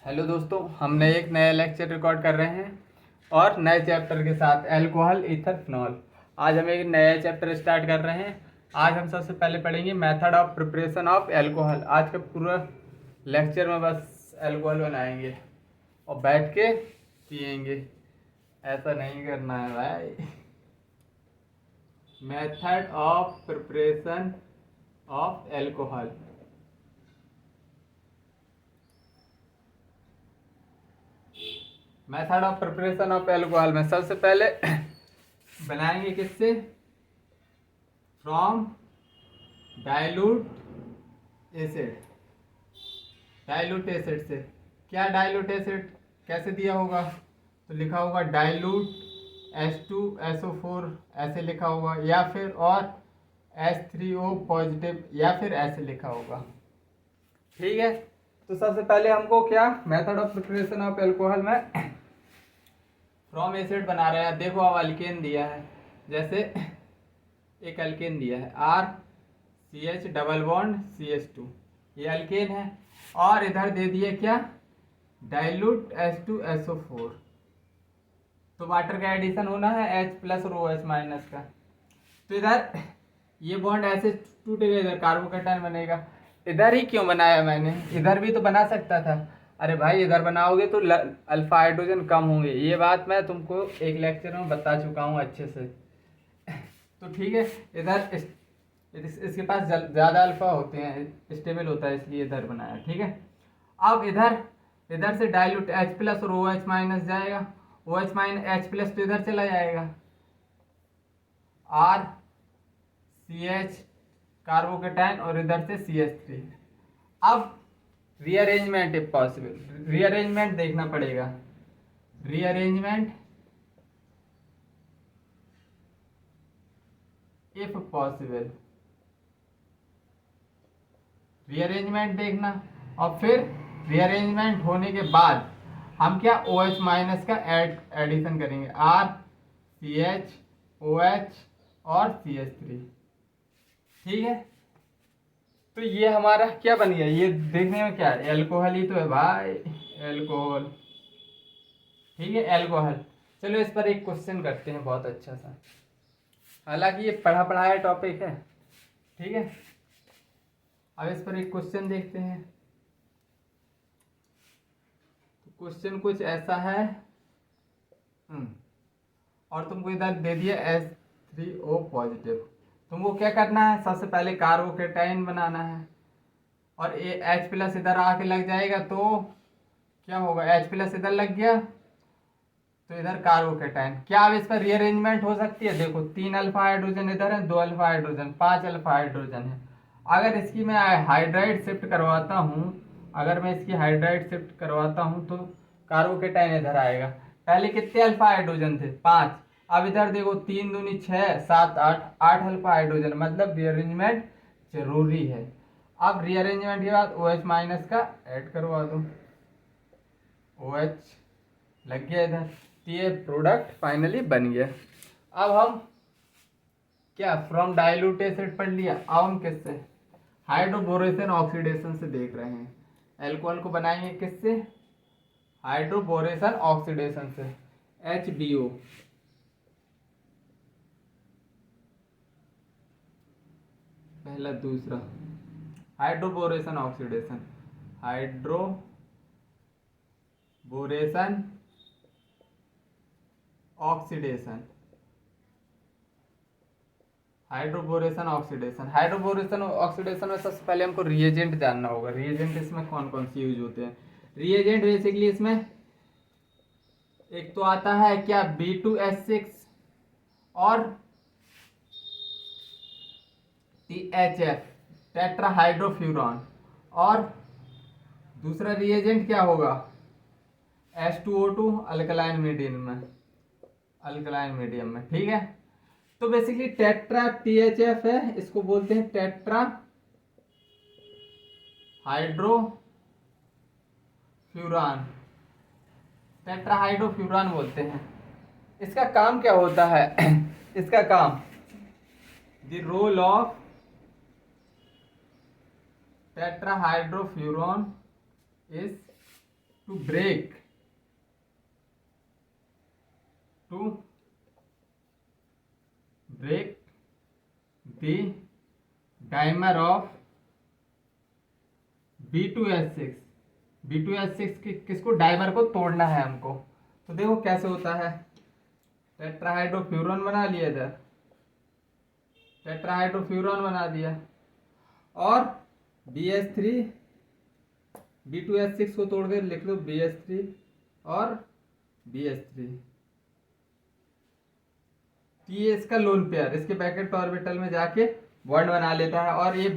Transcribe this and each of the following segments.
Hello दोस्तों, हम एक नया लेक्चर रिकॉर्ड कर रहे हैं और नए चैप्टर के साथ अल्कोहल ईथर फिनॉल। आज हम एक नया चैप्टर स्टार्ट कर रहे हैं। आज हम सबसे पहले पढ़ेंगे method of preparation of alcohol. आज का पूरा लेक्चर में बस अल्कोहल बनाएंगे और बैठ के पिएंगे। ऐसा नहीं करना है भाई। Method of preparation of alcohol. Method of preparation of alcohol में सबसे पहले बनाएंगे किससे? From dilute acid. Dilute acid से। क्या डाइल्यूट एसिड कैसे दिया होगा? तो लिखा होगा डाइल्यूट H2SO4 ऐसे लिखा होगा, या फिर और H3O पॉजिटिव, या फिर ऐसे लिखा होगा। ठीक है, तो सबसे पहले हमको क्या method of preparation of alcohol में फ्रॉम एसिड बना रहे हैं। देखो अब अल्केन दिया है, जैसे एक अल्केन दिया है RCH डबल बॉन्ड CH2, ये अल्केन है। और इधर दे दिए क्या? Dilute H2SO4। तो वाटर का एडिशन होना है H प्लस और OH माइनस का। तो इधर ये बॉन्ड ऐसे टूटेगा, इधर कार्बोकेटायन बनेगा। इधर ही क्यों बनाया मैंने? इधर भी तो बना सकता था। अरे भाई, इधर बनाओगे तो अल्फा हाइड्रोजन कम होंगे। ये बात मैं तुमको एक लेक्चर में बता चुका हूँ अच्छे से। तो ठीक है, इधर इसके पास ज़्यादा अल्फा होते हैं, स्टेबल होता है, इसलिए इधर बनाया। ठीक है, अब इधर से डाइल्यूट H प्लस और OH माइनस जाएगा। OH माइनस H प्लस तो इधर चला जाएगा, RCH कार्बोकेटायन, और इधर से CH3। अब रीअरेंजमेंट इफ पॉसिबल, रीअरेंजमेंट देखना पड़ेगा। रीअरेंजमेंट इफ पॉसिबल, रीअरेंजमेंट देखना। और फिर रीअरेंजमेंट होने के बाद हम क्या OH माइनस का एडिशन करेंगे, RCH OH और CH3। ठीक है, तो ये हमारा क्या बन गया? ये देखने में क्या है? अल्कोहल ही तो है भाई, अल्कोहल। ठीक है, अल्कोहल। चलो इस पर एक क्वेश्चन करते हैं बहुत अच्छा सा। हालांकि ये पढ़ा पढ़ाया टॉपिक है। ठीक है, अब इस पर एक क्वेश्चन देखते हैं। तो क्वेश्चन कुछ ऐसा है, और तुमको इधर दे दिया H3O पॉजिटिव। तुमको क्या करना है? सबसे पहले कार्बोकेटाइन बनाना है, और ये H प्लस इधर आके लग जाएगा तो क्या होगा? H प्लस इधर लग गया तो इधर कार्बोकेटाइन। क्या अब इस पर रीअरेंजमेंट हो सकती है? देखो, 3 अल्फा हाइड्रोजन इधर है, 2 अल्फा हाइड्रोजन, 5 अल्फा हाइड्रोजन है। अगर इसकी मैं हाइड्राइड शिफ्ट करवाता हूँ, अगर मैं इसकी हाइड्राइड शिफ्ट करवाता हूँ तो कार्बोकेटाइन इधर आएगा। पहले कितने अल्फा हाइड्रोजन थे? 5। अब इधर देखो, 3 दूनी 6, 7 8, 8 अल्फा हाइड्रोजन, मतलब रीअरेंजमेंट जरूरी है। अब रीअरेंजमेंट के बाद OH माइनस का ऐड करवा दो, OH लग गया इधर, तो ये प्रोडक्ट फाइनली बन गया। अब हम क्या फ्रॉम डाइल्यूट एसिड पढ़ लिया, अब हम किससे? हाइड्रोबोरेशन ऑक्सीडेशन से देख रहे हैं। एल्कोहल को बनाएंगे किससे? हाइड्रोबोरेशन ऑक्सीडेशन से, HBO। पहला दूसरा hydroboration oxidation, hydroboration oxidation, hydroboration oxidation. Hydroboration oxidation में सबसे पहले हमको रिएजेंट जानना होगा। रिएजेंट इसमें कौन कौन सी यूज होते हैं? रिएजेंट बेसिकली इसमें एक तो आता है क्या, B2H6 और THF टेट्राहाइड्रोफ्यूरॉन, और दूसरा रिएजेंट क्या होगा? H2O2 अल्कलाइन मीडियम में, अल्कलाइन मीडियम में। ठीक है, तो बेसिकली टेट्रा THF है, इसको बोलते हैं टेट्रा हाइड्रोफ्यूरान, टेट्राहाइड्रोफ्यूरान बोलते हैं। इसका काम क्या होता है? इसका काम, the role of tetrahydrofuran is to break the dimer of B2H6। B2H6 किसको, डाइमर को तोड़ना है हमको। तो देखो कैसे होता है, टेट्राहाइड्रोफ्यूरॉन बना लिया इधर, टेट्राहाइड्रोफ्यूरॉन बना दिया, और BH3 B2H6 को तोड़ कर लिख लो BH3 और BH3। ये इसका लोन पेयर इसके बैकेट ऑर्बिटल में जाके बॉन्ड बना लेता है, और ये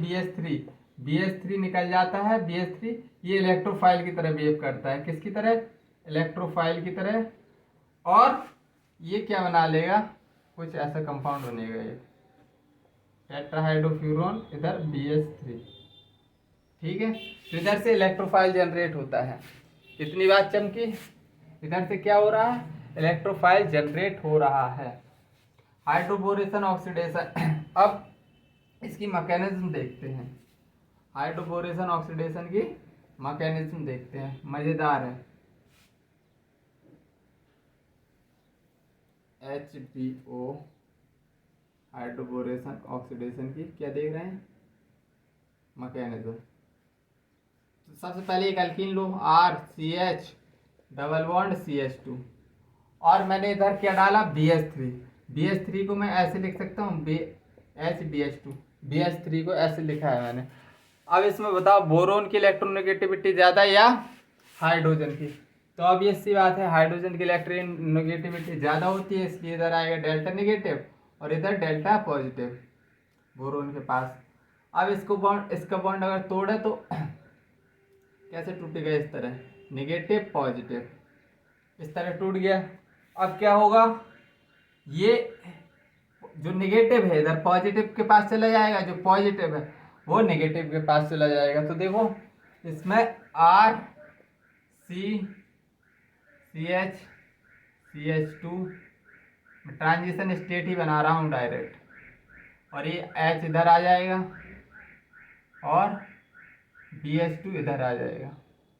BH3 निकल जाता है। BH3 ये इलेक्ट्रोफाइल की तरह बिहेव करता है, किसकी तरह, इलेक्ट्रोफाइल की तरह, और ये क्या बना लेगा, कुछ ऐसा कंपाउंड बनेगा, ये टेट्राहाइड्रोफ्यूरॉन इधर BH3, ठीक है। तो इधर से इलेक्ट्रोफाइल जनरेट होता है। इतनी बात चमकी, इधर से क्या हो रहा है, इलेक्ट्रोफाइल जनरेट हो रहा है। हाइड्रोबोरेशन ऑक्सीडेशन, अब इसकी मैकेनिज्म देखते हैं, हाइड्रोबोरेशन ऑक्सीडेशन की मैकेनिज्म देखते हैं, मजेदार है। HBO हाइड्रोबोरेशन ऑक्सीडेशन की क्या देख रहे हैं, मैकेनिज्म। तो सबसे पहले एक एल्कीन लो, RCH डबल बॉन्ड CH2, और मैंने इधर क्या डाला, BH3 को मैं ऐसे लिख सकता हूँ, HBH2, BH3 को ऐसे लिखा है मैंने। अब इसमें बताओ बोरोन की इलेक्ट्रोनेगेटिविटी ज़्यादा या हाइड्रोजन की। तो अब ये सी बात है, हाइड्रोजन की इलेक्ट्रोनेगेटिविटी ज़्यादा होती है, इसलिए इधर आएगा डेल्टा नेगेटिव और इधर डेल्टा पॉजिटिव बोरोन के पास। अब इसका बॉन्ड अगर तोड़े तो कैसे टूटेगा, इस तरह, नेगेटिव पॉजिटिव, इस तरह टूट गया। अब क्या होगा, ये जो नेगेटिव है इधर पॉजिटिव के पास चला जाएगा, जो पॉजिटिव है वो नेगेटिव के पास चला जाएगा। तो देखो इसमें CH2 ट्रांजिशन स्टेट ही बना रहा हूँ डायरेक्ट, और ये H इधर आ जाएगा और BH2 इधर आ जाएगा,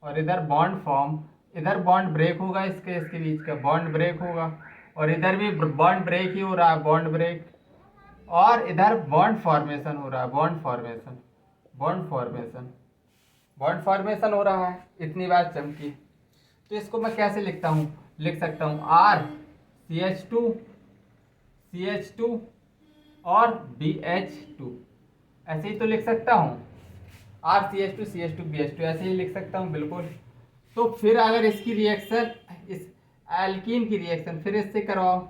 और इधर बॉन्ड फॉर्म, इधर बॉन्ड ब्रेक होगा, इसके बीच का बॉन्ड ब्रेक होगा, और इधर भी बॉन्ड ब्रेक ही हो रहा है, बॉन्ड ब्रेक, और इधर बॉन्ड फॉर्मेशन हो रहा है, बॉन्ड फॉर्मेशन हो रहा है। इतनी बात चमकी। तो इसको मैं कैसे लिख सकता हूँ, CH2 और BH2, ऐसे ही तो लिख सकता हूँ, CH2 BH2 ऐसे ही लिख सकता हूँ, बिल्कुल। तो फिर अगर इसकी रिएक्शन, इस एल्कीन की रिएक्शन फिर इससे करवाओ,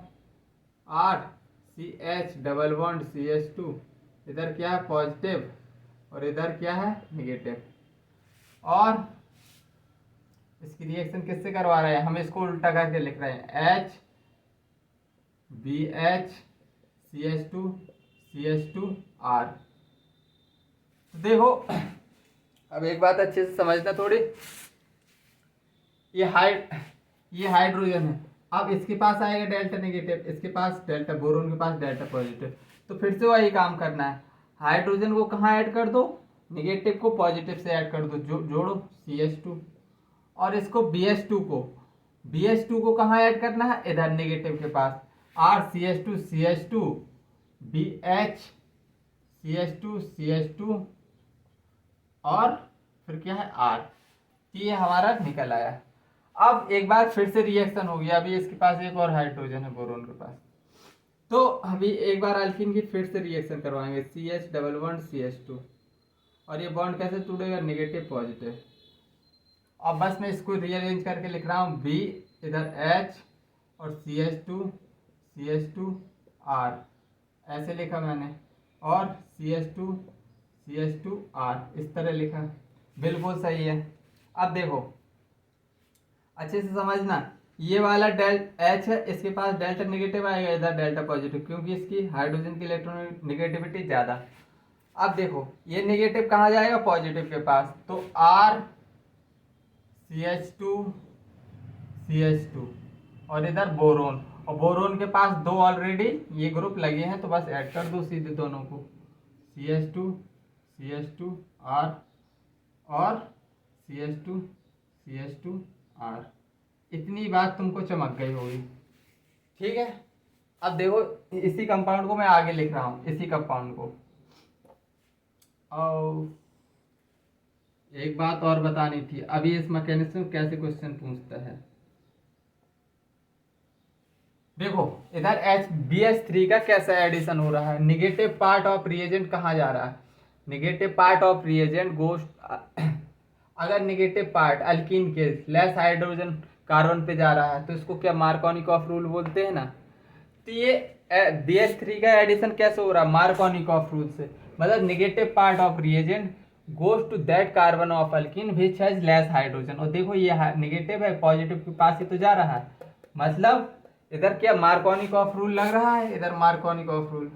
RCH डबल बॉन्ड CH2, इधर क्या है पॉजिटिव और इधर क्या है नेगेटिव, और इसकी रिएक्शन किससे करवा रहे हैं, हम इसको उल्टा करके लिख रहे हैं, HBH CH2R। तो देखो अब एक बात अच्छे से समझना थोड़ी, ये हाइड्रोजन है, अब इसके पास आएगा डेल्टा नेगेटिव, इसके पास डेल्टा, बोरोन के पास डेल्टा पॉजिटिव। तो फिर से वही काम करना है, हाइड्रोजन को कहाँ ऐड कर दो, नेगेटिव को पॉजिटिव से ऐड कर दो, जोड़ो CH2, और इसको BH2 को कहाँ ऐड करना है, इधर नेगेटिव के पास, RCH2 BH CH2 और फिर क्या है R, ये हमारा निकल आया। अब एक बार फिर से रिएक्शन हो गया, अभी इसके पास एक और हाइड्रोजन है बोरोन के पास, तो अभी एक बार अल्कीन की फिर से रिएक्शन करवाएंगे, CH डबल बॉन्ड CH2, और ये बॉन्ड कैसे टूटेगा, नेगेटिव पॉजिटिव। अब बस मैं इसको रीअरेंज करके लिख रहा हूँ, B इधर H और CH2R ऐसे लिखा मैंने, और CH2R इस तरह लिखा, बिल्कुल सही है। अब देखो अच्छे से समझना, ये वाला H है, इसके पास डेल्टा नेगेटिव आएगा, इधर डेल्टा पॉजिटिव, क्योंकि इसकी हाइड्रोजन की इलेक्ट्रॉन नेगेटिविटी ज़्यादा। अब देखो ये नेगेटिव कहाँ जाएगा, पॉजिटिव के पास, तो RCH2 और इधर बोरोन, और बोरोन के पास दो ऑलरेडी ये ग्रुप लगे हैं, तो बस ऐड कर दो सीधे दोनों को, CH2R और CH2R। आर। इतनी बात तुमको चमक गई होगी, ठीक है। अब देखो इसी कंपाउंड को मैं आगे लिख रहा हूँ, इसी कंपाउंड को। और एक बात और बतानी थी, अभी इस मैकेनिज्म कैसे क्वेश्चन पूछता है। देखो इधर BH3 का कैसा एडिशन हो रहा है, निगेटिव पार्ट ऑफ रिएजेंट कहाँ जा रहा है, निगेटिव पार्ट ऑफ रिएजेंट गोस, अगर निगेटिव पार्ट अल्कीन के लेस हाइड्रोजन कार्बन पे जा रहा है तो इसको क्या मार्कोनिकॉफ रूल बोलते हैं ना। तो ये BH3 का एडिशन कैसे हो रहा है, मार्कोनिकॉफ रूल से। मतलब negative part of reagent goes to that carbon of alkene which has less hydrogen. और देखो ये निगेटिव है, पॉजिटिव के पास ही तो जा रहा है, मतलब इधर क्या मार्कोनिकॉफ रूल लग रहा है, इधर मार्कोनिकॉफ रूल,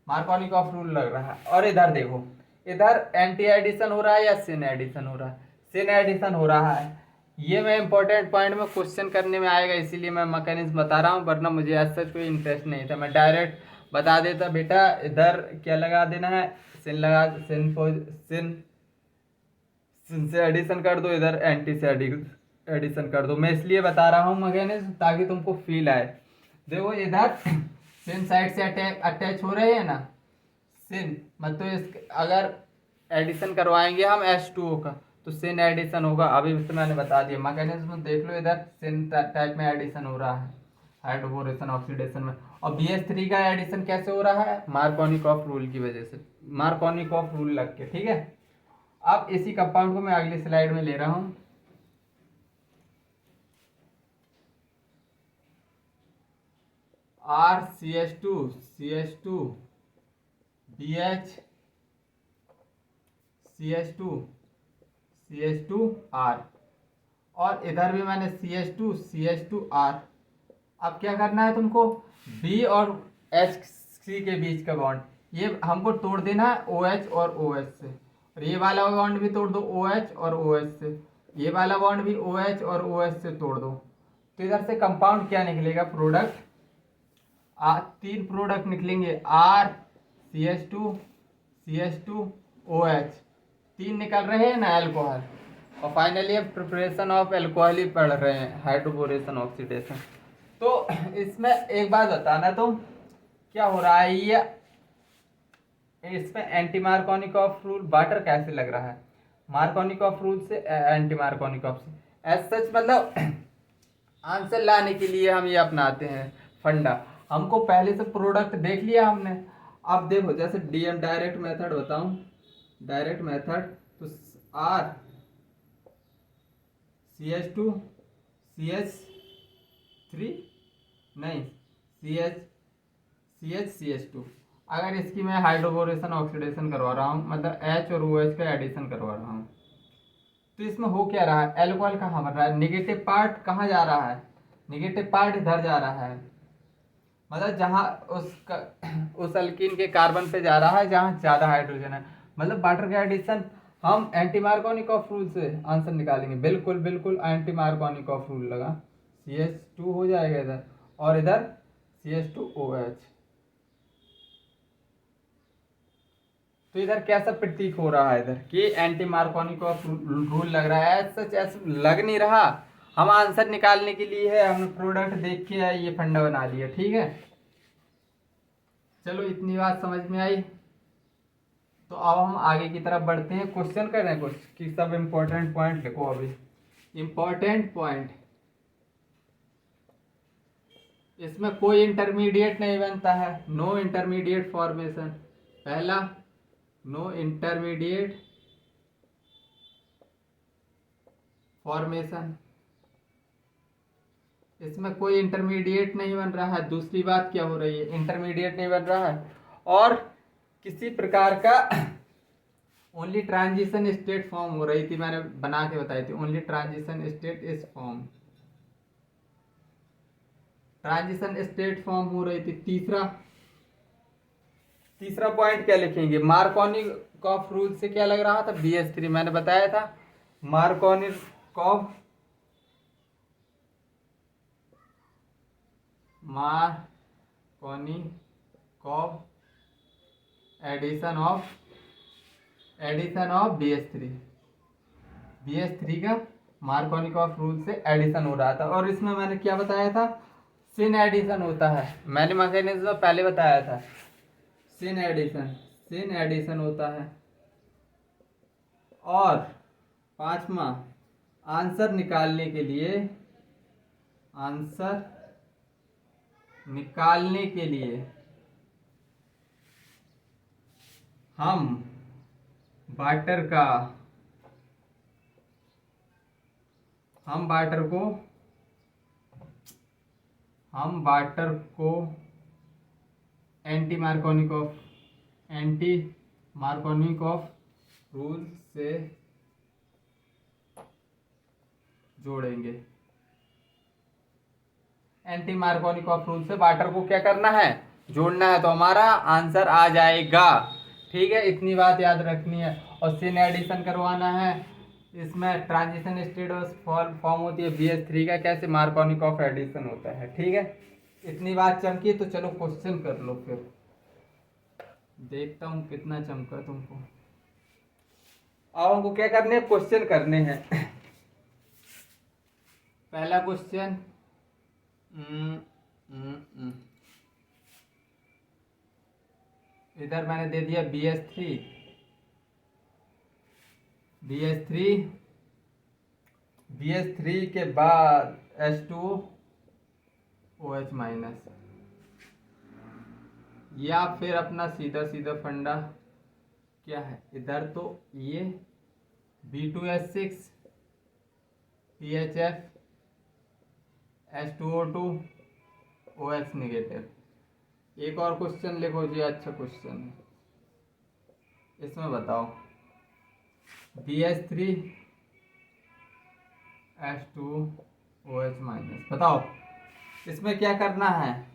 मार्कोनिकॉफ रूल लग रहा है। और इधर देखो, इधर एंटी एडिशन हो रहा है या सिन एडिशन हो रहा है, सिन एडिशन हो रहा है। ये मैं इंपॉर्टेंट पॉइंट में क्वेश्चन करने में आएगा, इसीलिए मैं मैकेनिज्म बता रहा हूँ, वरना मुझे ऐसा कोई इंटरेस्ट नहीं था, मैं डायरेक्ट बता देता बेटा इधर क्या लगा देना है, सिन लगा, सिन से एडिशन कर दो, इधर एंटी से एडिशन कर दो। मैं इसलिए बता रहा हूँ मैकेनिज्म ताकि तुमको फील आए। देखो इधर सिन साइड से अटैच हो रहे हैं ना, सिन मतलब इस अगर एडिशन करवाएंगे हम H2O का तो सिन एडिशन होगा। अभी तो मैंने बता दिया मैकेनिज्म, देख लो इधर सिन टाइप में एडिशन हो रहा है हाइड्रोबोरेशन ऑक्सीडेशन में। और BH3 का एडिशन कैसे हो रहा है, मार्कोनिकॉफ रूल की वजह से, मार्कोनिकॉफ रूल लग के, ठीक है। अब इसी कंपाउंड को मैं अगली स्लाइड में ले रहा हूं। RCH2 CH2 BH CH2 CH2R, और इधर भी मैंने CH2 CH2R। अब क्या करना है तुमको, B और HC के बीच का बॉन्ड ये हमको तोड़ देना है OH और OH से, और ये वाला बॉन्ड भी तोड़ दो OH और OH से, ये वाला बॉन्ड भी OH और OH से तोड़ दो। तो इधर से कंपाउंड क्या निकलेगा, प्रोडक्ट, तीन प्रोडक्ट निकलेंगे, RCH2 CH2 OH, तीन निकल रहे हैं ना एल्कोहल। और फाइनली अब प्रिपरेशन ऑफ एल्कोहल ही पढ़ रहे हैं, हाइड्रोबोरेशन ऑक्सीडेशन। तो इसमें एक बात बताना तुम, क्या हो रहा है ये, इसमें एंटी मार्कोनिकॉफ रूल वाटर कैसे लग रहा है, मार्कोनिकॉफ रूल से एंटी मार्कोनिकॉफ से। एज सच मतलब आंसर लाने के लिए हम ये अपनाते हैं फंडा, हमको पहले से प्रोडक्ट देख लिया हमने। अब देखो जैसे DM डायरेक्ट मेथड बताऊं, डायरेक्ट मेथड तो R CH2 CH3 नहीं CH CH2, अगर इसकी मैं हाइड्रोबोरेशन ऑक्सीडेशन करवा रहा हूँ, मतलब H और OH का एडिशन करवा रहा हूँ, तो इसमें हो क्या रहा है, एल्कोहल कहाँ बन रहा है, निगेटिव पार्ट कहाँ जा रहा है, निगेटिव पार्ट इधर जा रहा है, मतलब जहाँ उस अल्कीन के कार्बन पे जा रहा है जहाँ ज़्यादा हाइड्रोजन है। मतलब वाटर का एडिशन हम एंटी मार्कोनिकॉफ रूल से आंसर निकालेंगे, बिल्कुल बिल्कुल एंटी मार्कोनिकॉफ रूल लगा, CH2 हो जाएगा इधर, और इधर CH2OH। तो इधर कैसा प्रतीक हो रहा है, इधर कि एंटी मार्कोनिकॉफ रूल लग रहा है, सच ऐसा लग नहीं रहा। हम आंसर निकालने के लिए है, हमने प्रोडक्ट देख के ये फंडा बना लिया, ठीक है। चलो इतनी बात समझ में आई, तो अब हम आगे की तरफ बढ़ते हैं, क्वेश्चन कर रहे हैं कुछ कि सब इम्पोर्टेंट पॉइंट लिखो। अभी इम्पोर्टेंट पॉइंट, इसमें कोई इंटरमीडिएट नहीं बनता है, नो इंटरमीडिएट फॉर्मेशन। पहला, नो इंटरमीडिएट फॉर्मेशन, इसमें कोई इंटरमीडिएट नहीं बन रहा है। दूसरी बात क्या हो रही है, इंटरमीडिएट नहीं बन रहा है, और किसी प्रकार का ओनली ट्रांजिशन स्टेट फॉर्म हो रही थी, मैंने बना के बताई थी, only transition state is form, transition state form हो रही थी। तीसरा पॉइंट क्या लिखेंगे, मार्कोनिकॉफ रूल से क्या लग रहा था, BH3 मैंने बताया था, Markovnikov addition of addition of BH3 का मार्कोनिकॉफ रूल से एडिशन हो रहा था। और इसमें मैंने क्या बताया था, सिन एडिशन होता है, मैंने मैकेनिज्म पहले बताया था। सिन एडिशन होता है। और पांचवा, आंसर निकालने के लिए हम वाटर को एंटी मार्कोनिकॉफ रूल से जोड़ेंगे। एंटी मार्कोनिकॉफ रूल से वाटर को क्या करना है, जोड़ना है, तो हमारा आंसर आ जाएगा। ठीक है, इतनी बात याद रखनी है। और सिन एडिशन करवाना है, इसमें ट्रांजिशन स्टेट फॉर्म होती है BH3 का, कैसे मार्कोनिकॉफ एडिशन होता है। ठीक है, इतनी बात चमकी, तो चलो क्वेश्चन कर लो। फिर देखता हूँ कितना चमका तुमको। अब हमको क्या करने हैं, क्वेश्चन करने हैं। पहला क्वेश्चन, इधर मैंने दे दिया BH3 के बाद H2OH माइनस, या फिर अपना सीधा फंडा क्या है, इधर तो ये B2H6 PHF H2O2 OH negative. एक और क्वेश्चन लिखो जी, अच्छा क्वेश्चन है, इसमें बताओ BH3 H2OH माइनस, बताओ इसमें क्या करना है।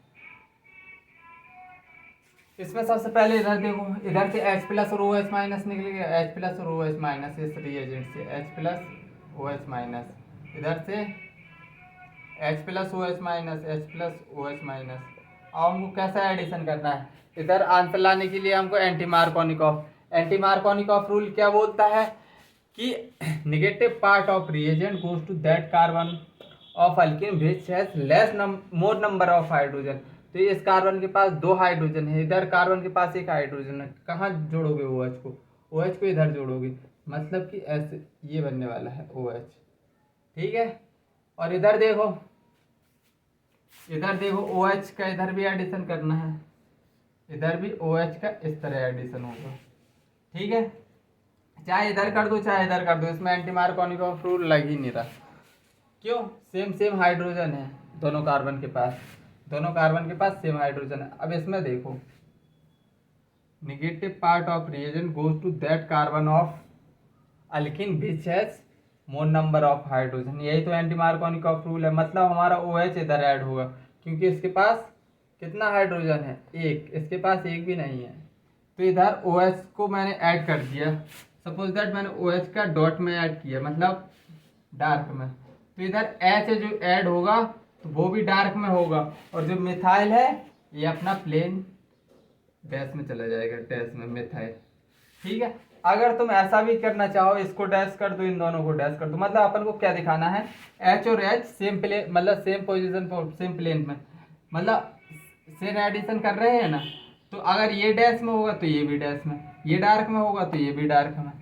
इसमें सबसे पहले इधर देखो, इधर से H प्लस और OH माइनस निकलेगा, H प्लस और OH माइनस, इस रिएजेंट से H प्लस OH माइनस, इधर से H plus OH minus, H plus OH minus. अब हमको कैसा एडिशन करना है, इधर आंसर लाने के लिए हमको एंटी मार्कोनिकॉफ रूल क्या बोलता है कि negative part of reagent goes to that carbon of alkene which has more number of hydrogen. तो इस कार्बन के पास 2 हाइड्रोजन है, इधर कार्बन के पास 1 हाइड्रोजन है, कहाँ जोड़ोगे OH को, OH को इधर जोड़ोगे, मतलब कि ऐसे ये बनने वाला है OH। ठीक है, और इधर देखो OH का इधर भी एडिशन करना है, इधर भी OH का इस तरह एडिशन होगा। ठीक है, चाहे इधर कर दो चाहे इधर कर दो, इसमें एंटी मार्कोनिकॉफ रूल लग ही नहीं रहा। क्यों, सेम हाइड्रोजन है दोनों कार्बन के पास सेम हाइड्रोजन है। अब इसमें देखो, negative part of reagent goes to that carbon of alkene which has more number of hydrogen, यही तो एंटी मार्कोनिकॉफ रूल है। मतलब हमारा OH इधर ऐड होगा, क्योंकि इसके पास कितना हाइड्रोजन है, 1, इसके पास 1 भी नहीं है, तो इधर OH को मैंने ऐड कर दिया। सपोज दैट मैंने OH का डॉट में ऐड किया, मतलब डार्क में, तो इधर H जो ऐड होगा तो वो भी डार्क में होगा, और जो मिथाइल है ये अपना प्लेन डैश में चला जाएगा, डैश में मिथाइल। ठीक है, अगर तुम ऐसा भी करना चाहो, इसको डैश कर दो, इन दोनों को डैश कर दो, मतलब अपन को क्या दिखाना है, H और H सेम प्लेन, मतलब सेम पोजीशन पर, सेम प्लेन में, मतलब सेम एडिशन कर रहे हैं ना, तो अगर ये डैश में होगा तो ये भी डैश में, ये डार्क में होगा तो ये भी डार्क में,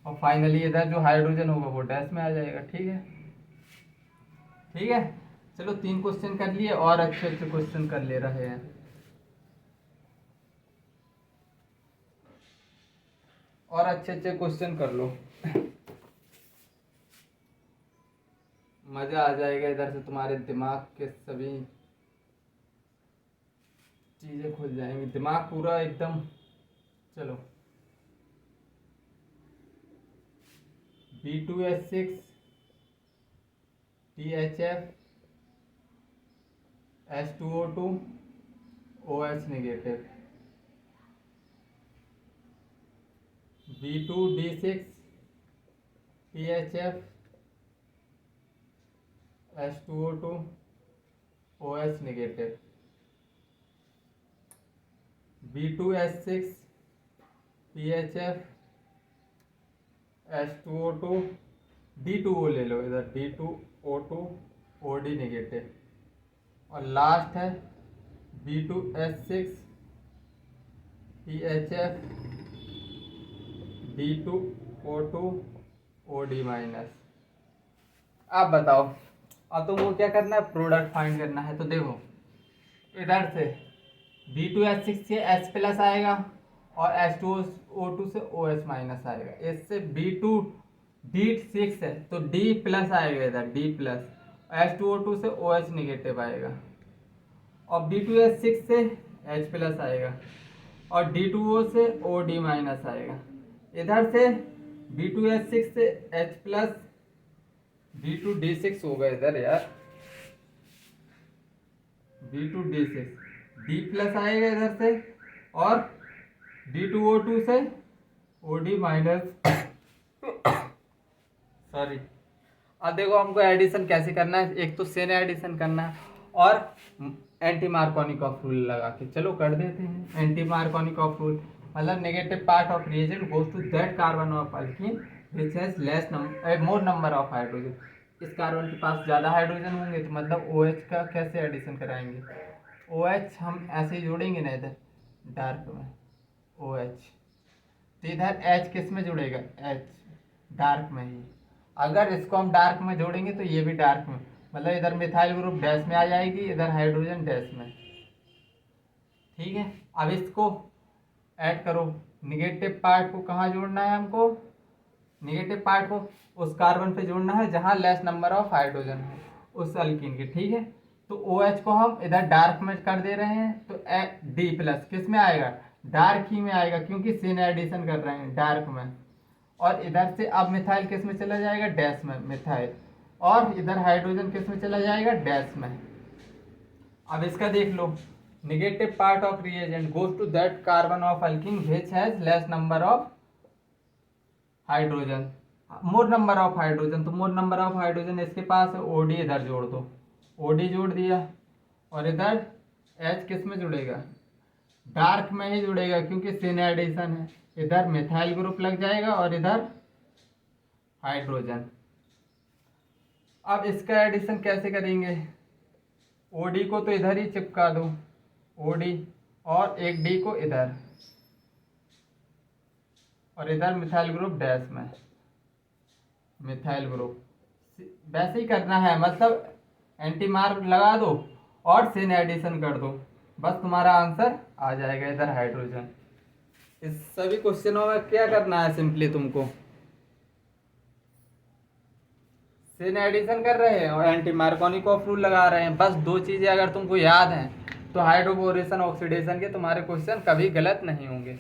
और फाइनली इधर जो हाइड्रोजन होगा वो डैश में आ जाएगा। ठीक है, चलो 3 क्वेश्चन कर लिए, और अच्छे क्वेश्चन कर ले रहे हैं, और अच्छे क्वेश्चन कर लो, मजा आ जाएगा, इधर से तुम्हारे दिमाग के सभी चीजें खुल जाएंगी, दिमाग पूरा एकदम। चलो, B2H6 THF H2O2 OH negative, B2D6 THF H2O2 OH negative, B2H6 THF H2O2 D2O ले लो इधर, D2O2 OD नेगेटिव, और लास्ट है B2H6 THF D2O2 OD minus. अब बताओ, अब तुमको क्या करना है, प्रोडक्ट फाइंड करना है। तो देखो इधर से B2H6 से H प्लस आएगा और H2O2 से OH माइनस आएगा। इससे B2 D6 है तो D प्लस आएगा इधर, D प्लस, H2O2 से OH निगेटिव आएगा, और B2H6 से H प्लस आएगा, और D2O से OD माइनस आएगा। इधर से B2H6 से H प्लस, B2D6 होगा इधर यार, B2D6 D प्लस आएगा इधर से, और D2O2 से OD माइनस सॉरी। अब देखो हमको एडिशन कैसे करना है, एक तो सेन एडिशन करना है और एंटी मार्कोनिकॉफ रूल लगा के, चलो कर देते हैं। एंटी मार्कोनिकॉफ रूल मतलब negative part of reagent goes to that carbon of alkene which has more number of hydrogen. इस कार्बन के पास ज़्यादा हाइड्रोजन होंगे तो मतलब OH का कैसे एडिशन कराएंगे, OH हम ऐसे ही जोड़ेंगे ना इधर डार्क में OH, तो इधर H किस में जुड़ेगा, H डार्क में ही। अगर इसको हम डार्क में जोड़ेंगे तो ये भी डार्क में, मतलब इधर मिथाइल ग्रुप डैश में आ जाएगी, इधर हाइड्रोजन डैश में। ठीक है, अब इसको ऐड करो। निगेटिव पार्ट को कहाँ जोड़ना है हमको, निगेटिव पार्ट को उस कार्बन पे जोड़ना है जहाँ लेस नंबर ऑफ हाइड्रोजन है उस अल्कीन के। ठीक है, तो OH को हम इधर डार्क में कर दे रहे हैं, तो D प्लस किस में आएगा, डार्क ही में आएगा, क्योंकि सिन एडिशन कर रहे हैं डार्क में। और इधर से अब मिथाइल किस में चला जाएगा, डैश में मिथाइल, और इधर हाइड्रोजन किस में चला जाएगा, डैश में। अब इसका देख लो, negative part of reagent goes to that carbon of alkene which has less number of hydrogen, more number of hydrogen, तो मोर नंबर ऑफ हाइड्रोजन इसके पास है, OD इधर जोड़ दो, OD जोड़ दिया, और इधर H किस में जुड़ेगा, डार्क में ही जुड़ेगा क्योंकि सिन एडिशन है। इधर मिथाइल ग्रुप लग जाएगा और इधर हाइड्रोजन। अब इसका एडिशन कैसे करेंगे, OD को तो इधर ही चिपका दो, OD, और एक D को इधर, और इधर मिथाइल ग्रुप डैश में, मिथाइल ग्रुप वैसे ही करना है, मतलब एंटी मार्क लगा दो और सिन एडिशन कर दो, बस तुम्हारा आंसर आ जाएगा इधर हाइड्रोजन। इस सभी क्वेश्चनों में क्या करना है, सिंपली तुमको सिन एडिशन कर रहे हैं और एंटी मार्कोनिकॉफ रूल लगा रहे हैं, बस दो चीजें अगर तुमको याद हैं तो हाइड्रोबोरेशन ऑक्सीडेशन के तुम्हारे क्वेश्चन कभी गलत नहीं होंगे।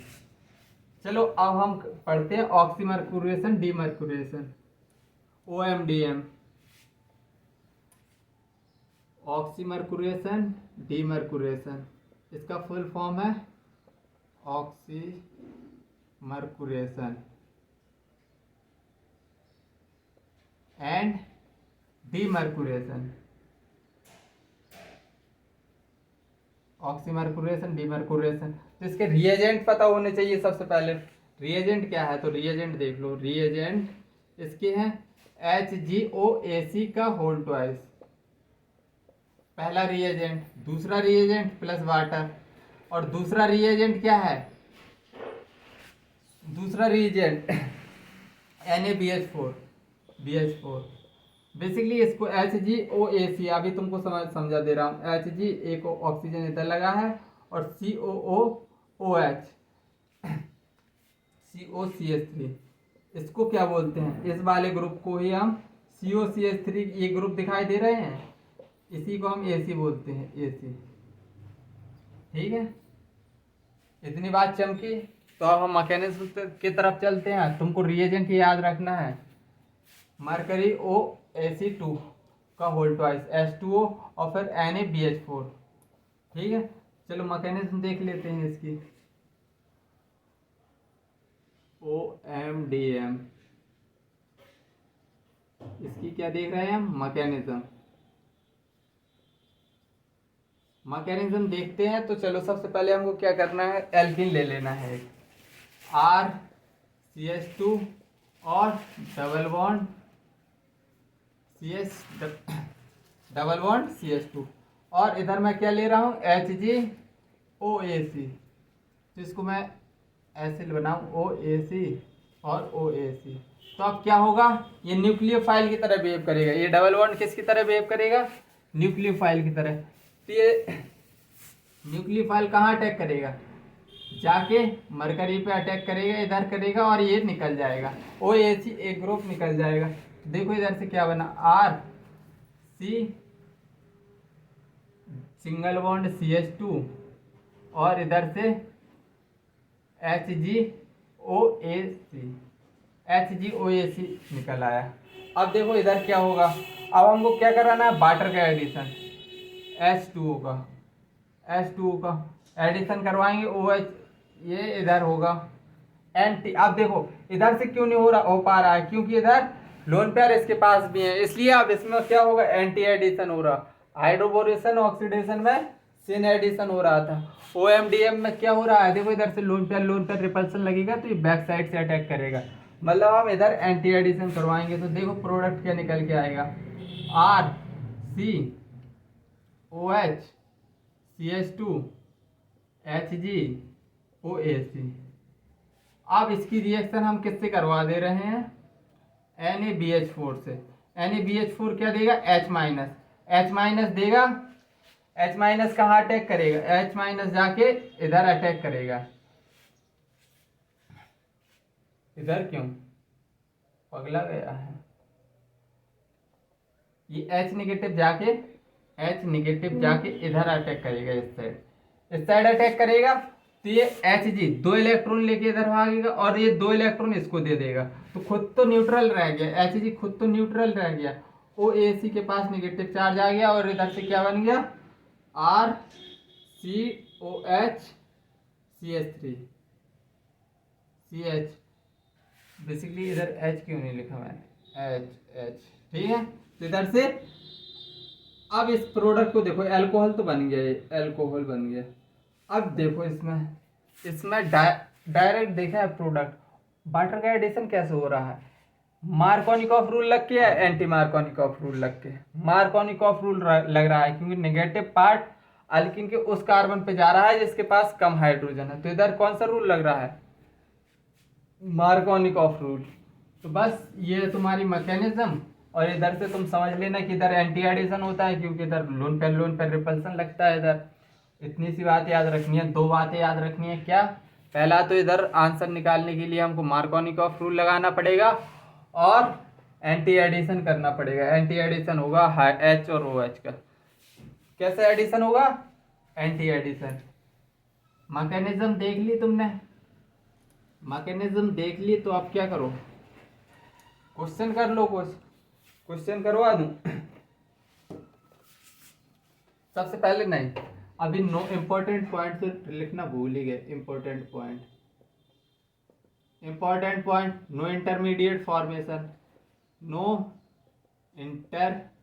चलो अब हम पढ़ते हैं oxymercuration demercuration, OMDM, oxymercuration demercuration, इसका फुल फॉर्म है oxymercuration and demercuration, oxymercuration demercuration. तो इसके रिएजेंट पता होने चाहिए सबसे पहले। रिएजेंट क्या है, तो रिएजेंट देख लो, रिएजेंट इसके हैं HgOAc का होल ट्वाइस, पहला रिएजेंट। दूसरा रिएजेंट प्लस वाटर, और दूसरा रिएजेंट क्या है, दूसरा रिएजेंट NaBH4 BH4। बेसिकली इसको HgOAc, अभी तुमको समझा दे रहा हूँ, Hg एक ऑक्सीजन इधर लगा है और COOH COCH3, इसको क्या बोलते हैं, इस वाले ग्रुप को ही हम COCH3, ये ग्रुप दिखाई दे रहे हैं, इसी को हम AC बोलते हैं, AC। ठीक है, इतनी बात चमकी, तो अब हम मैकेनिज्म की तरफ चलते हैं। तुमको रिएजेंट याद रखना है, मरकरी OAc2 का होल ट्वाइस, H2O और फिर NaBH4। ठीक है, चलो मैकेनिज्म देख लेते हैं इसकी। OMDM, इसकी क्या देख रहे हैं हम, मैकेनिज्म। मैकेनिज्म देखते हैं, तो चलो सबसे पहले हमको क्या करना है, एल्कीन ले लेना है, RCH2 और double bond double bond CH2। और इधर मैं क्या ले रहा हूँ HgOAc, जिसको मैं ऐसे बनाऊँ OAc और OAc। तो अब क्या होगा, ये न्यूक्लियोफाइल की तरह बिहेव करेगा। ये डबल बॉन्ड किसकी तरह बिहेव करेगा, न्यूक्लियोफाइल की तरह। तो ये न्यूक्लियोफाइल कहाँ अटैक करेगा, जाके मरकरी पे अटैक करेगा, इधर करेगा और ये निकल जाएगा, OAc एक ग्रुप निकल जाएगा। देखो इधर से क्या बना, RC सिंगल बॉन्ड CH2 और इधर से HgOAc निकल आया। अब देखो इधर क्या होगा, अब हमको क्या कराना है, वाटर का एडिशन, H2O का एडिशन करवाएंगे। OH ये इधर होगा एंटी। अब देखो इधर से क्यों नहीं हो पा रहा है, क्योंकि इधर लोन पेयर इसके पास भी है, इसलिए अब इसमें क्या होगा, एंटी एडिशन हो रहा। हाइड्रोबोरेशन ऑक्सीडेशन में सिन एडिशन हो रहा था। OMDM में क्या हो रहा है, देखो इधर से लोन पेयर रिपल्सन लगेगा तो ये बैक साइड से अटैक करेगा, मतलब हम इधर एंटी एडिशन करवाएंगे। तो देखो प्रोडक्ट क्या निकल के आएगा, RCOH CH2 HgOAc। अब इसकी रिएक्शन हम किससे करवा दे रहे हैं, NaBH4 से। NaBH4 क्या देगा, H- देगा। H- कहाँ अटैक करेगा, H- जाके इधर अटैक करेगा। इधर क्यों पगला गया है, ये H नेगेटिव जाके इधर अटैक करेगा, इस साइड अटैक करेगा। तो ये Hg 2 इलेक्ट्रॉन लेके इधर भागेगा और ये 2 इलेक्ट्रॉन इसको दे देगा, तो खुद तो न्यूट्रल रह गया, Hg खुद तो न्यूट्रल रह गया, OAc के पास नेगेटिव चार्ज आ गया और इधर से क्या बन गया, RCOH CH3 CH। बेसिकली इधर H क्यों नहीं लिखा मैंने, H। ठीक है, तो इधर से अब इस प्रोडक्ट को देखो, अल्कोहल तो बन गया, ये अल्कोहल बन गया। अब देखो इसमें डायरेक्ट देखा है प्रोडक्ट, वाटर का एडिशन कैसे हो रहा है, मार्कोनिकॉफ रूल लग के या एंटी मार्कोनिकॉफ रूल लग के, मार्कोनिकॉफ रूल लग रहा है, क्योंकि नेगेटिव पार्ट अल्किन के उस कार्बन पे जा रहा है जिसके पास कम हाइड्रोजन है। तो इधर कौन सा रूल लग रहा है, मार्कोनिकॉफ रूल। तो बस ये तुम्हारी मैकेनिज्म, और इधर से तुम समझ लेना कि इधर एंटी एडिशन होता है, क्योंकि इधर लोन पे रिपल्सन लगता है। इधर इतनी सी बात याद रखनी है, 2 बातें याद रखनी है। क्या, पहला तो इधर आंसर निकालने के लिए हमको मार्कोनिकॉफ रूल लगाना पड़ेगा और एंटी एडिशन करना पड़ेगा। एंटी एडिशन होगा H और OH का। कैसे एडिशन होगा, एंटी एडिशन। मैकेनिज्म देख ली तुमने, मैकेनिज्म देख ली, तो आप क्या करो, क्वेश्चन कर लो, कुछ क्वेश्चन करवा दूं। सबसे पहले नहीं, अभी नो इम्पोर्टेंट पॉइंट तो लिखना भूल ही गए। Important point, no intermediate formation, no intermediate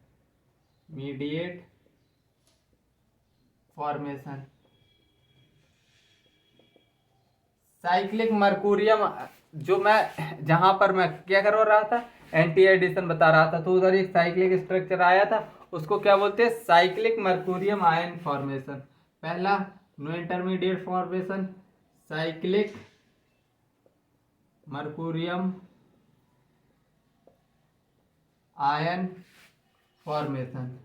formation. Cyclic mercurium, जो मैं जहां पर मैं क्या करवा रहा था, एंटी एडिशन बता रहा था, तो उधर एक साइक्लिक स्ट्रक्चर आया था, उसको क्या बोलते हैं, साइक्लिक मर्कूरियम आयन फॉर्मेशन। पहला no intermediate formation, cyclic mercurium ion formation,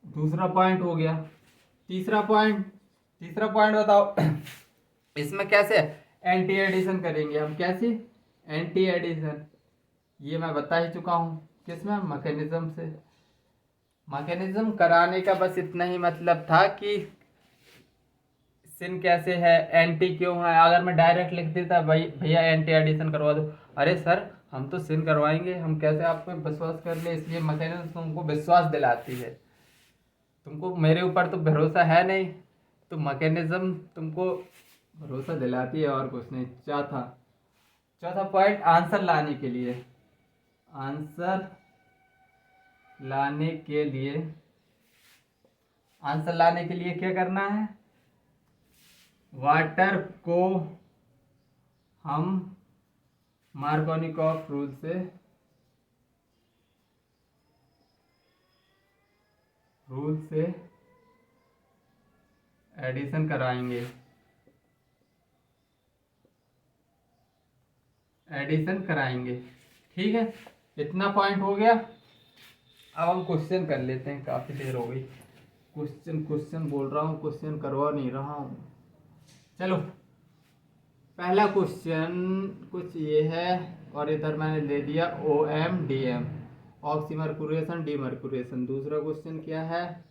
दूसरा पॉइंट हो गया। तीसरा पॉइंट बताओ, इसमें कैसे एंटी एडिशन करेंगे हम, कैसे एंटी एडिशन, ये मैं बता ही चुका हूं, किसमें, मैकेनिज्म से। मैकेनिज्म कराने का बस इतना ही मतलब था कि सिन कैसे है, एंटी क्यों है। अगर मैं डायरेक्ट लिख देता भाई भैया एंटी एडिशन करवा दो, अरे सर हम तो सिन करवाएंगे, हम कैसे आप पे विश्वास कर ले, इसलिए मैकेनिज्म तुमको विश्वास दिलाती है, तुमको मेरे ऊपर तो भरोसा है नहीं, तो मैकेनिज्म तुमको भरोसा दिलाती है, और कुछ नहीं। चौथा पॉइंट, आंसर लाने के लिए, आंसर लाने के लिए आंसर लाने के लिए क्या करना है, वाटर को हम मार्कोनिकॉफ रूल से एडिशन कराएंगे, ठीक है। इतना पॉइंट हो गया। अब हम क्वेश्चन कर लेते हैं, काफ़ी देर हो गई। क्वेश्चन बोल रहा हूँ, क्वेश्चन करवा नहीं रहा हूँ। चलो, पहला क्वेश्चन कुछ ये है, और इधर मैंने ले दिया OM/DM, ऑक्सीमर्कुरेशन डीमर्कुरेशन। दूसरा क्वेश्चन क्या है,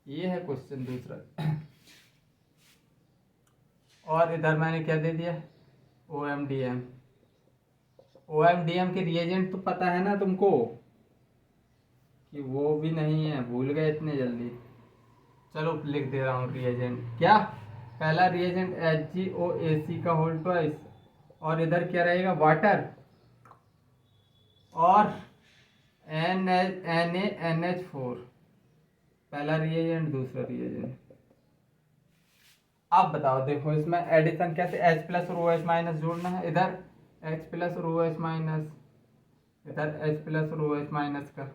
ये है क्वेश्चन दूसरा। और इधर मैंने क्या दे दिया, OM/DM। OM/DM के रिएजेंट तो पता है ना तुमको, कि वो भी नहीं है, भूल गए इतने जल्दी। चलो लिख दे रहा हूँ रिएजेंट। क्या, पहला रिएजेंट HgOAc का होल ट्वाइस, और इधर क्या रहेगा, वाटर, और NaNH4, पहला रिएजेंट, दूसरा रिएजेंट। अब बताओ, देखो इसमें एडिशन कैसे, H प्लस और OH माइनस जोड़ना है। इधर H प्लस और OH माइनस, इधर H प्लस और OH माइनस का,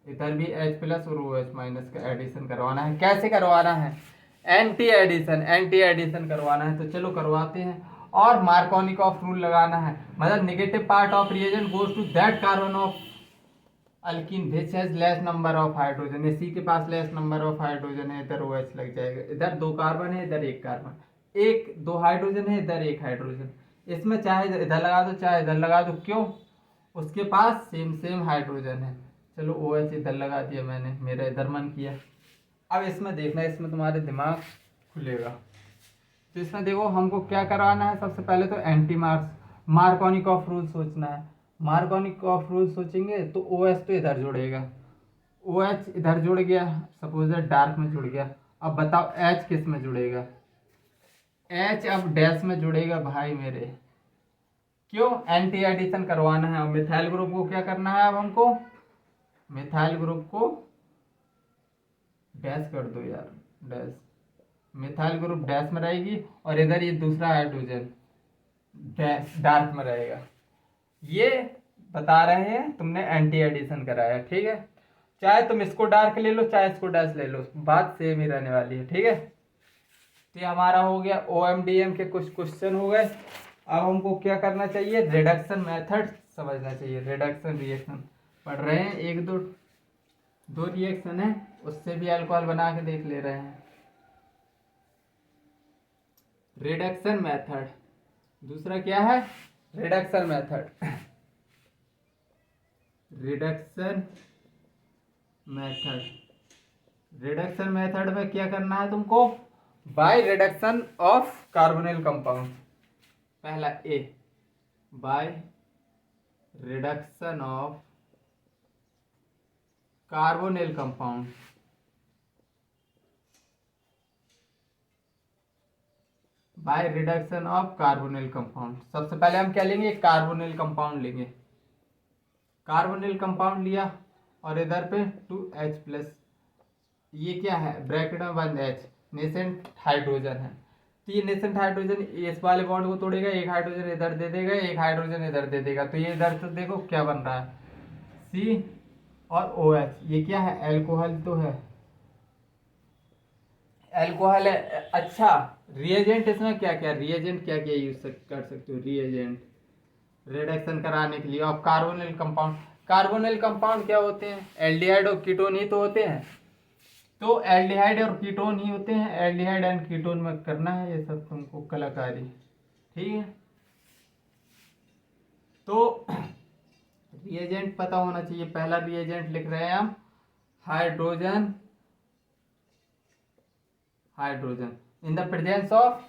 इधर भी H प्लस और OH माइनस का एडिशन करवाना है। कैसे करवाना है, एंटी एडिशन करवाना है। तो चलो करवाते हैं। और मार्कोनिकॉफ रूल लगाना है, मतलब negative part of reagent goes to that carbon of alkene which has less number of hydrogen. ये C के पास लेस नंबर ऑफ हाइड्रोजन है, इधर OH लग जाएगा। इधर 2 कार्बन है, इधर 1 कार्बन, 2 हाइड्रोजन है, इधर 1 हाइड्रोजन। इसमें चाहे इधर लगा दो, चाहे इधर लगा दो, क्यों, उसके पास सेम हाइड्रोजन है। चलो OH इधर लगा दिया मैंने, मेरा इधर मन किया। अब इसमें देखना, इसमें तुम्हारे दिमाग खुलेगा। तो इसमें देखो, हमको क्या करवाना है, सबसे पहले तो एंटी मार्कोनिकॉफ रूल सोचना है। मार्कोनिकॉफ रूल सोचेंगे तो OH तो इधर जुड़ेगा, OH इधर जुड़ गया, सपोज डार्क में जुड़ गया। अब बताओ H किस में जुड़ेगा, H अब डैश में जुड़ेगा भाई मेरे, क्यों, एंटी एडिशन करवाना है। और मिथाइल ग्रुप को क्या करना है, अब हमको मिथाइल ग्रुप को डैश कर दो यार, डैश, मिथाइल ग्रुप डैश में रहेगी, और इधर ये दूसरा हाइड्रोजन डैश डार्क में रहेगा। ये बता रहे हैं, तुमने एंटी एडिशन कराया, ठीक है। चाहे तुम इसको डार्क ले लो, चाहे इसको डैश ले लो, बात सेम ही रहने वाली है, ठीक है। तो ये हमारा हो गया, OM/DM के कुछ क्वेश्चन हो गए। अब हमको क्या करना चाहिए, रिडक्शन मेथड समझना चाहिए। रिडक्शन रिएक्शन पढ़ रहे हैं, 2 रिएक्शन है, उससे भी अल्कोहल बना के देख ले रहे हैं। रिडक्शन मेथड, दूसरा क्या है, रिडक्शन मेथड। रिडक्शन मेथड में क्या करना है तुमको, bye reduction of carbonyl compound. पहला A, bye reduction of carbonyl compound. Bye reduction of carbonyl compound. सबसे पहले हम क्या लेंगे, कार्बोनिल कंपाउंड लेंगे। कार्बोनिल कंपाउंड लिया, और इधर पे 2H प्लस, ये क्या है, ब्रैकेट में बंद H, नेसेंट हाइड्रोजन है। तो ये नेसेंट हाइड्रोजन इस वाले बॉन्ड को तोड़ेगा, 1 हाइड्रोजन इधर दे देगा, 1 हाइड्रोजन इधर दे देगा। तो ये इधर से देखो क्या बन रहा है, C और OH। ये क्या है, एल्कोहल तो है, एल्कोहल है। अच्छा, रिएजेंट इसमें क्या क्या, रिएजेंट क्या क्या यूज कर सकते हो, रिएजेंट रिडक्शन कराने के लिए। और कार्बोनिल कंपाउंड, कार्बोनिल कंपाउंड क्या होते हैं, एल्डिहाइड और कीटोन ही तो होते हैं। तो एल्डिहाइड और कीटोन ही होते हैं, एल्डिहाइड एंड कीटोन में करना है ये सब तुमको कलाकारी, ठीक है। तो रिएजेंट पता होना चाहिए। पहला रिएजेंट लिख रहे हैं हम, hydrogen in the presence of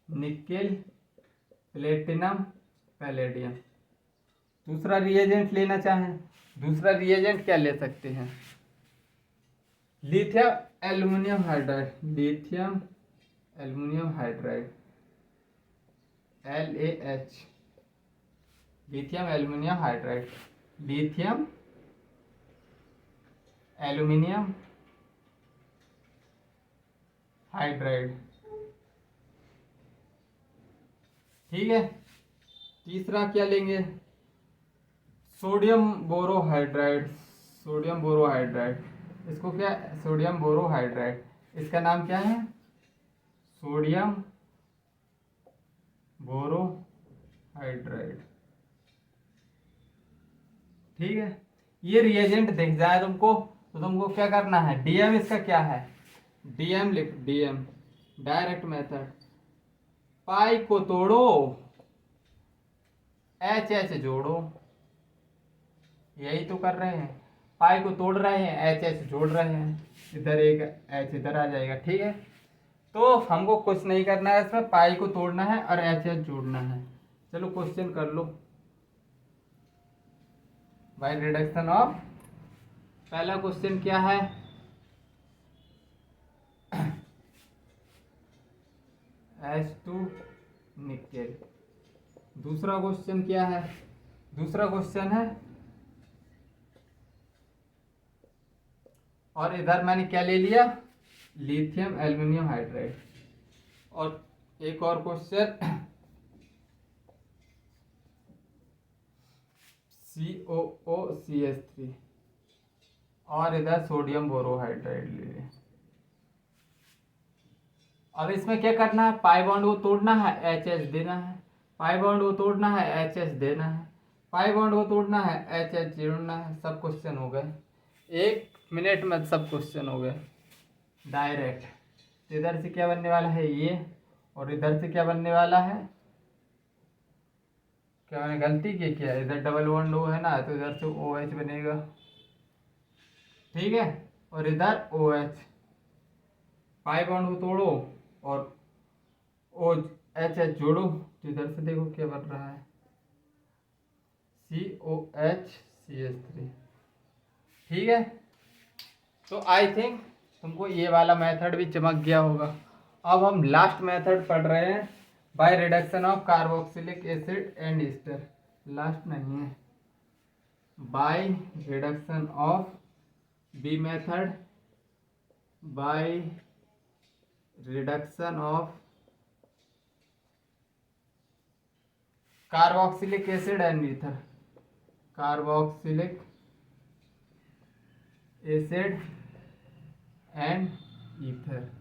nickel, platinum, palladium. दूसरा रिएजेंट लेना चाहें, दूसरा रिएजेंट क्या ले सकते हैं, lithium aluminium hydride, lithium aluminium hydride, LaH, lithium aluminium hydride, lithium aluminium hydride. ठीक है। तीसरा क्या लेंगे, सोडियम बोरोहाइड्राइड। सोडियम बोरोहाइड्राइड, इसको क्या, सोडियम बोरोहाइड्राइड, इसका नाम क्या है, सोडियम बोरोहाइड्राइड। ठीक है। ये रिएजेंट दिख जाए तुमको तो तुमको क्या करना है, डीएम इसका क्या है, डीएम लिख, डीएम डायरेक्ट मेथड, पाई को तोड़ो एच एच जोड़ो, यही तो कर रहे हैं, पाई को तोड़ रहे हैं एच एच जोड़ रहे हैं, इधर एक एच इधर आ जाएगा। ठीक है, तो हमको कुछ नहीं करना है इसमें, पाई को तोड़ना है और एच एच जोड़ना है। चलो क्वेश्चन कर लो, बाय रिडक्शन ऑफ, पहला क्वेश्चन क्या है, H2 निकेल। दूसरा क्वेश्चन क्या है, दूसरा क्वेश्चन है, और इधर मैंने क्या ले लिया, लिथियम एल्यूमिनियम हाइड्राइड। और एक और क्वेश्चन COOCH3, और इधर सोडियम बोरोहाइड्राइड ले लिया। अब इसमें क्या करना है, पाई बॉन्ड को तोड़ना है, एच एच देना है, पाई बॉन्ड को तोड़ना है, एच एच देना है, पाई बॉन्ड को तोड़ना है, एच एच जोड़ना है। सब क्वेश्चन हो गए, 1 मिनट में सब क्वेश्चन हो गए डायरेक्ट। तो इधर से क्या बनने वाला है ये, और इधर से क्या बनने वाला है, क्या मैंने गलती की क्या, इधर डबल बॉन्ड ओ है ना, तो इधर से ओ एच बनेगा। ठीक है, और इधर ओ एच, पाई बॉन्ड को तोड़ो और ओ एच एच जोड़ो, तो इधर से देखो क्या बन रहा है, COHCH3। ठीक है, तो आई थिंक तुमको ये वाला मेथड भी चमक गया होगा। अब हम लास्ट मेथड पढ़ रहे हैं, by reduction of carboxylic acid and ester. Last नहीं है, by reduction of, B method, by reduction of carboxylic acid and ether, carboxylic acid and ether,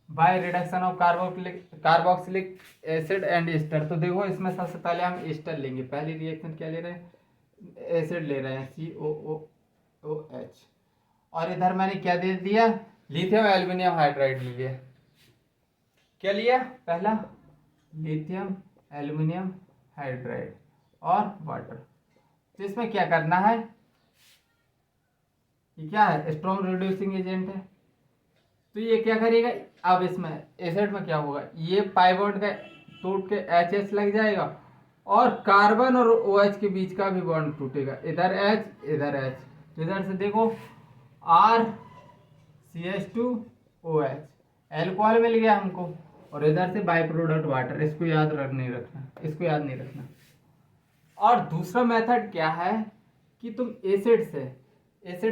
by reduction of carboxylic acid and ester. तो देखो इसमें सबसे पहले हम Easter लेंगे, पहली रिएक्शन क्या ले रहे हैं, एसिड ले रहे हैं, COOH, और इधर मैंने क्या दे दिया, लिथियम एल्यूमिनियम हाइड्राइड ले लिया। क्या लिया, पहला लिथियम एल्यूमिनियम हाइड्राइड और वाटर। तो इसमें क्या करना है, ये क्या है, स्ट्रॉन्ग रिड्यूसिंग एजेंट है, तो ये क्या करेगा, अब इसमें एसिड में क्या होगा, ये पाई बॉन्ड का टूट के एच एच लग जाएगा, और कार्बन और ओ एच के बीच का भी बॉन्ड टूटेगा, इधर एच इधर एच, तो इधर से देखो RCH2OH, एल्कोहल मिल गया हमको, और इधर से बाई प्रोडक्ट वाटर। इसको याद नहीं रखना, इसको याद नहीं रखना। और दूसरा मेथड क्या है कि तुम एसिड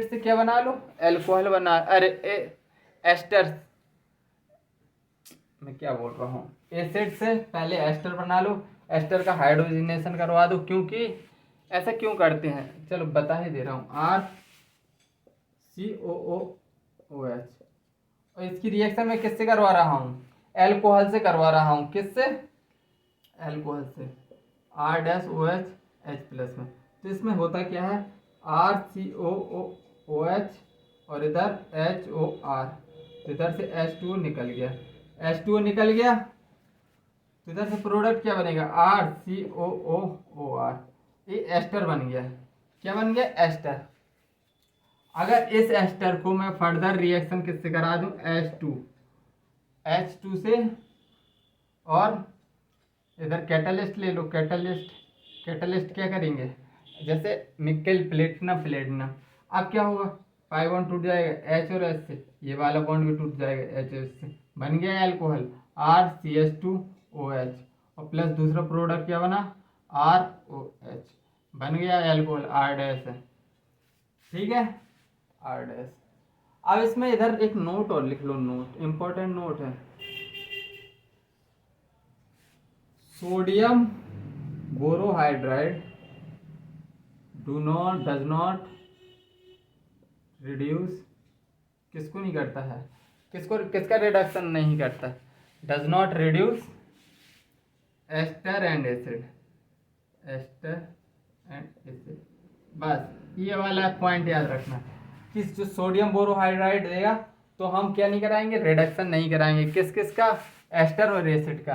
से क्या बना लो, एल्कोहल बना, अरे एस्टर, मैं क्या बोल रहा हूँ, एसिड से पहले एस्टर बना लो, एस्टर का हाइड्रोजनेशन करवा दो। क्योंकि ऐसा क्यों करते हैं, चलो बता ही दे रहा हूँ, RCOOH, और इसकी रिएक्शन मैं किससे करवा रहा हूँ, एल्कोहल से करवा रहा हूँ, किससे, एल्कोहल से, R-OH में। तो इसमें होता क्या है, RCOOH और इधर HOR, तो इधर से H2O निकल गया, H2O निकल गया, तो इधर से प्रोडक्ट क्या बनेगा, RCOOOR, ये एस्टर बन गया। क्या बन गया, एस्टर। अगर इस एस्टर को मैं फर्दर रिएक्शन किससे करा दूं, H2 से, और इधर कैटलिस्ट ले लो, कैटलिस्ट क्या करेंगे, जैसे निकल प्लेटिनम, अब क्या होगा, पाई बॉन्ड टूट जाएगा H और H से, ये वाला बॉन्ड भी टूट जाएगा H और H से, बन गया एल्कोहल RCH2OH, और प्लस दूसरा प्रोडक्ट क्या बना, ROH, बन गया एल्कोहल R-। ठीक है, R-। अब इसमें इधर एक नोट और लिख लो, नोट, इंपॉर्टेंट नोट है, sodium borohydride does not reduce, किसको नहीं करता है, किसका रिडक्शन नहीं करता, does not reduce ester and acid, बस ये वाला पॉइंट याद रखना कि जो सोडियम बोरोहाइड्राइड देगा तो हम क्या नहीं कराएंगे, रिडक्शन नहीं कराएंगे, किस का, एस्टर और एसिड का।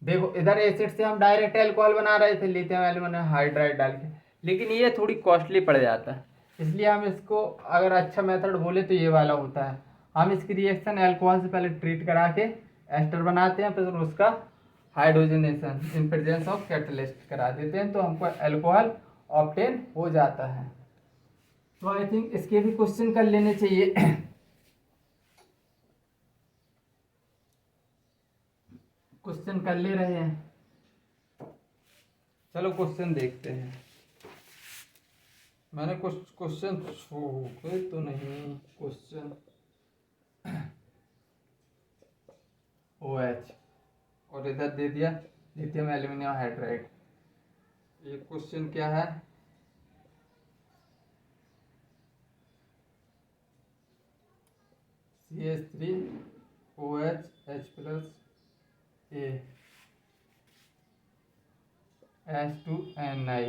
देखो इधर एसिड से हम डायरेक्ट अल्कोहल बना रहे थे लिथियम एल्यूमिनियम हाइड्राइड डाल के, लेकिन ये थोड़ी कॉस्टली पड़ जाता है, इसलिए हम इसको अगर अच्छा मेथड बोले तो ये वाला होता है। हम इसकी रिएक्शन अल्कोहल से पहले ट्रीट करा के एस्टर बनाते हैं, फिर उसका hydrogenation in presence of catalyst करा देते हैं, तो हमको अल्कोहल ऑब्टेन हो जाता है। तो आई थिंक इसके भी क्वेश्चन कर लेने चाहिए। क्वेश्चन कर ले रहे हैं, चलो क्वेश्चन देखते हैं। मैंने कुछ क्वेश्चन छोड़े तो नहीं, क्वेश्चन OH और इधर दे दिया लिथियम एल्यूमिनियम हाइड्राइड। ये क्वेश्चन क्या है, CH3OH H+A H2Ni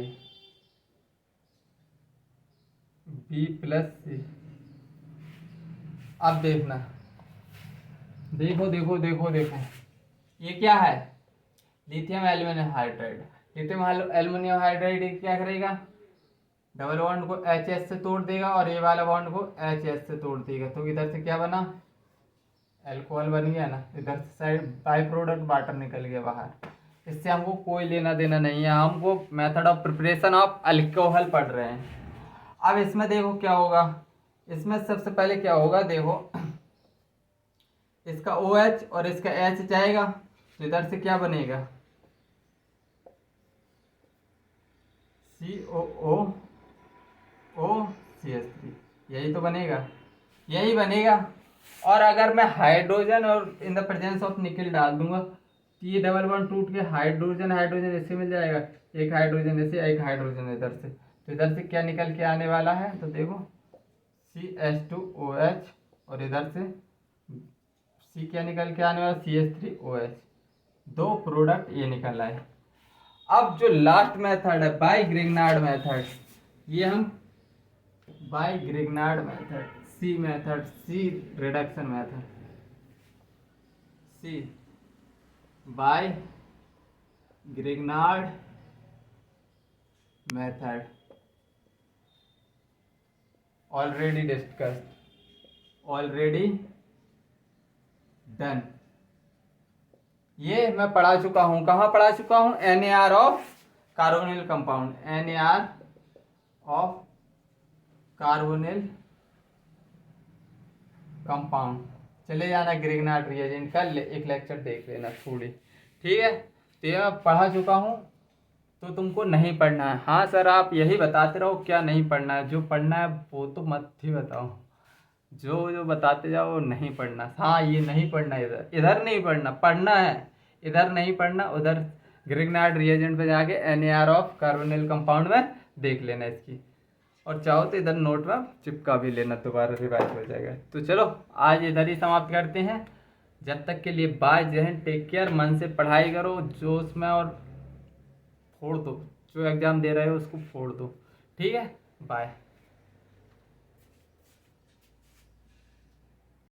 B+C। अब देखना, देखो देखो देखो देखो, ये क्या है, lithium aluminium hydride. Lithium aluminium hydride क्या करेगा, डबल बॉन्ड को H से तोड़ देगा और ये वाला बॉन्ड को H से तोड़ देगा, तो इधर से क्या बना, अल्कोहल बन गया ना, इधर से साइड बाई प्रोडक्ट वाटर निकल गया बाहर। इससे हमको कोई लेना देना नहीं है, हमको method of preparation of alcohol पढ़ रहे हैं। अब इसमें देखो क्या होगा, इसमें सबसे पहले क्या होगा, देखो इसका OH और इसका H जाएगा, तो इधर से क्या बनेगा, COOCH3, यही तो बनेगा, यही बनेगा। और अगर मैं हाइड्रोजन और इन द प्रेजेंस ऑफ निकल डाल दूंगा तो ये डबल बॉन्ड टूट के हाइड्रोजन हाइड्रोजन इससे मिल जाएगा, एक हाइड्रोजन ऐसे एक हाइड्रोजन इधर से, तो इधर से क्या निकल के आने वाला है, तो देखो CH2OH और इधर से C क्या निकल के आने वाला, CH3OH, दो प्रोडक्ट ये निकल आए। अब जो लास्ट मेथड है बाय ग्रिग्नार्ड मेथड, ये हम by Grignard method, C method, C reduction method, C by Grignard method, already discussed, already done. ये मैं पढ़ा चुका हूं, कहाँ पढ़ा चुका हूं, NAR of carbonyl compound, NAR of carbonyl compound. चले जाना ग्रिग्नार्ड रिएजेंट का एक लेक्चर देख लेना थोड़ी, ठीक है। तो ये मैं पढ़ा चुका हूँ, तो तुमको नहीं पढ़ना है। हाँ सर आप यही बताते रहो क्या नहीं पढ़ना है, जो पढ़ना है वो तो मत ही बताओ, जो जो बताते जाओ वो नहीं पढ़ना। हाँ ये नहीं पढ़ना, इधर इधर नहीं पढ़ना, पढ़ना है इधर नहीं पढ़ना, उधर ग्रिग्नार्ड रिएजेंट पे जाके NAR ऑफ कार्बोनिल कंपाउंड में देख लेना इसकी, और चाहो तो इधर नोट में चिपका भी लेना, दोबारा रिवाइज हो जाएगा। तो चलो आज इधर ही समाप्त करते हैं, जब तक के लिए बाय, जय हिंद, टेक केयर, मन से पढ़ाई करो जोश में, और फोड़ दो जो एग्ज़ाम दे रहे हो उसको फोड़ दो, ठीक है, बाय।